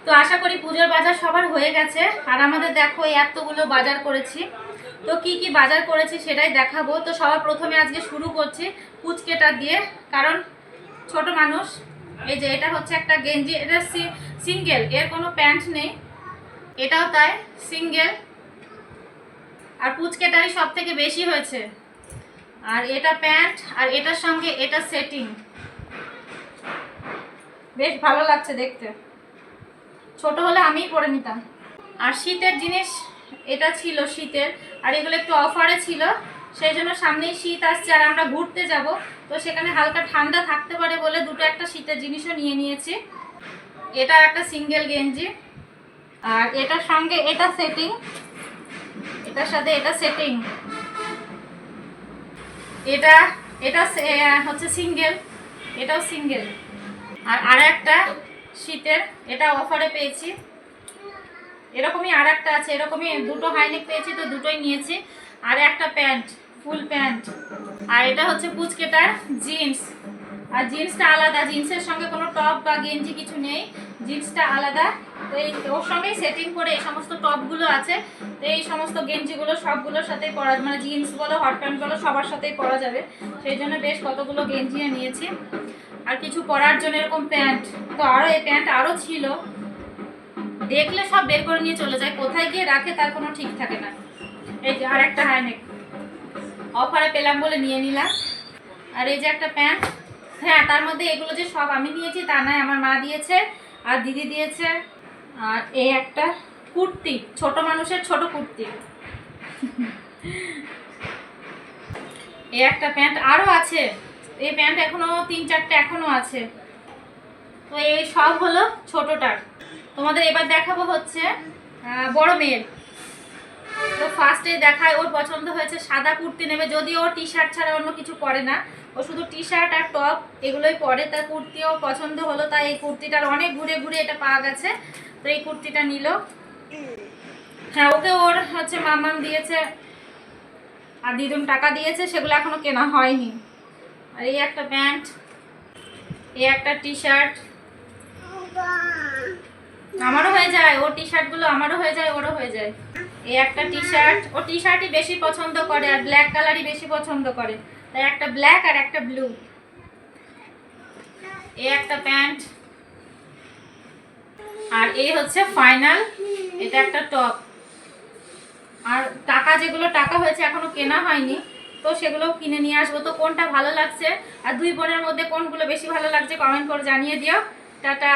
তো আশা করি পুজোর বাজার সবার হয়ে গেছে। আর আমাদের দেখো এতগুলো বাজার করেছি। তো কি কি বাজার করেছি সেটাই দেখাবো। তো সবার প্রথমে আজকে শুরু করছি পুচকেটা দিয়ে, কারণ ছোট মানুষ। এই যে এটা হচ্ছে একটা গেঞ্জি, এটা সিঙ্গেল, এর কোনো প্যান্ট নেই। এটাও তাই, সিঙ্গেল। আর পুচকেটারই সব থেকে বেশি হয়েছে। আর এটা প্যান্ট, আর এটার সঙ্গে এটা সেটিং, বেশ ভালো লাগছে দেখতে। ছোট হলে আমিই পরে নিতাম। আর শীতের জিনিস এটা ছিল, শীতের। আর এগুলো একটু অফারে ছিল, সেই জন্য সামনেই শীত আসছে আর আমরা ঘুরতে যাব, তো সেখানে হালকা ঠান্ডা থাকতে পারে বলে দুটো একটা শীতের জিনিসও নিয়ে নিয়েছি। এটা একটা সিঙ্গেল গেঞ্জি, আর এটার সঙ্গে এটা সেটিং, এটার সাথে এটা সেটিং। এটা এটা হচ্ছে সিঙ্গেল, এটাও সিঙ্গেল। আর একটা শীতের, এটা অফারে পেয়েছি। এরকমই আর একটা আছে, এরকমই দুটো হাইনেক পেয়েছি, তো দুটোই নিয়েছি। আর একটা প্যান্ট, ফুল প্যান্ট। আর এটা হচ্ছে পুচকেটার জিন্স, আর জিন্সটা আলাদা, জিন্সের সঙ্গে কোনো টপ বা গেঞ্জি কিছু নেই, জিন্সটা আলাদা। তো এই ওর সঙ্গেই সেটিং করে এই সমস্ত টপগুলো আছে। তো এই সমস্ত গেঞ্জিগুলো সবগুলোর সাথেই পরা, মানে জিন্স বলো হট প্যান্ট বলো সবার সাথেই পরা যাবে, সেই জন্য বেশ কতগুলো গেঞ্জি নিয়েছি। আর কিছু পরার জন্য এরকম প্যান্ট, তো আরও এই প্যান্ট আরও ছিল, দেখলে সব বের করে নিয়ে চলে যায়, কোথায় গিয়ে রাখে তার কোনো ঠিক থাকে না। এই যে আর একটা হাইনেক অফারে পেলাম বলে নিয়ে নিলাম। আর এই যে একটা প্যান্ট, হ্যাঁ তার মধ্যে এগুলো যে সব আমি নিয়েছি তা নয়, আমার মা দিয়েছে আর দিদি দিয়েছে। আর এই একটা কুর্তি, ছোট মানুষের ছোট কুর্তি। এই একটা প্যান্ট আরও আছে, এই প্যান্ট এখনো 3-4টে এখনো আছে। তো এই সব হলো ছোটটার। তোমাদের এবার দেখাবো হচ্ছে বড় মেয়ের। তো ফার্স্টে দেখায় ওর পছন্দ হয়েছে সাদা কুর্তি নেবে, যদিও ও টি শার্ট ছাড়া অন্য কিছু পরে না, ও শুধু টি শার্ট আর টপ এগুলোই পরে। তার কুর্তিও পছন্দ হলো, তাই এই কুর্তিটার অনেক ঘুরে ঘুরে এটা পাওয়া গেছে, তো এই কুর্তিটা নিল। হ্যাঁ ওকে ওর হচ্ছে মামাম দিয়েছে আর দিদুন টাকা দিয়েছে, সেগুলো এখনো কেনা হয়নি। আর এই একটা প্যান্ট, এই একটা টি শার্ট, আমারও হয়ে যায়, ও টি শার্টগুলো আমারও হয়ে যায়, ওরও হয়ে যায়। এই একটা টি শার্ট, ও টি শার্টই বেশি পছন্দ করে আর ব্ল্যাক কালারই বেশি পছন্দ করে, তাই একটা ব্ল্যাক আর একটা ব্লু। এই একটা প্যান্ট, আর এই হচ্ছে ফাইনাল, এটা একটা টপ। আর টাকা যেগুলো টাকা হয়েছে এখনো কেনা হয়নি, তো সেগুলোও কিনে নিয়ে আসবো। তো কোনটা ভালো লাগছে আর দুই বোনের মধ্যে কোনগুলো বেশি ভালো লাগছে কমেন্ট করে জানিয়ে দিও। টাটা।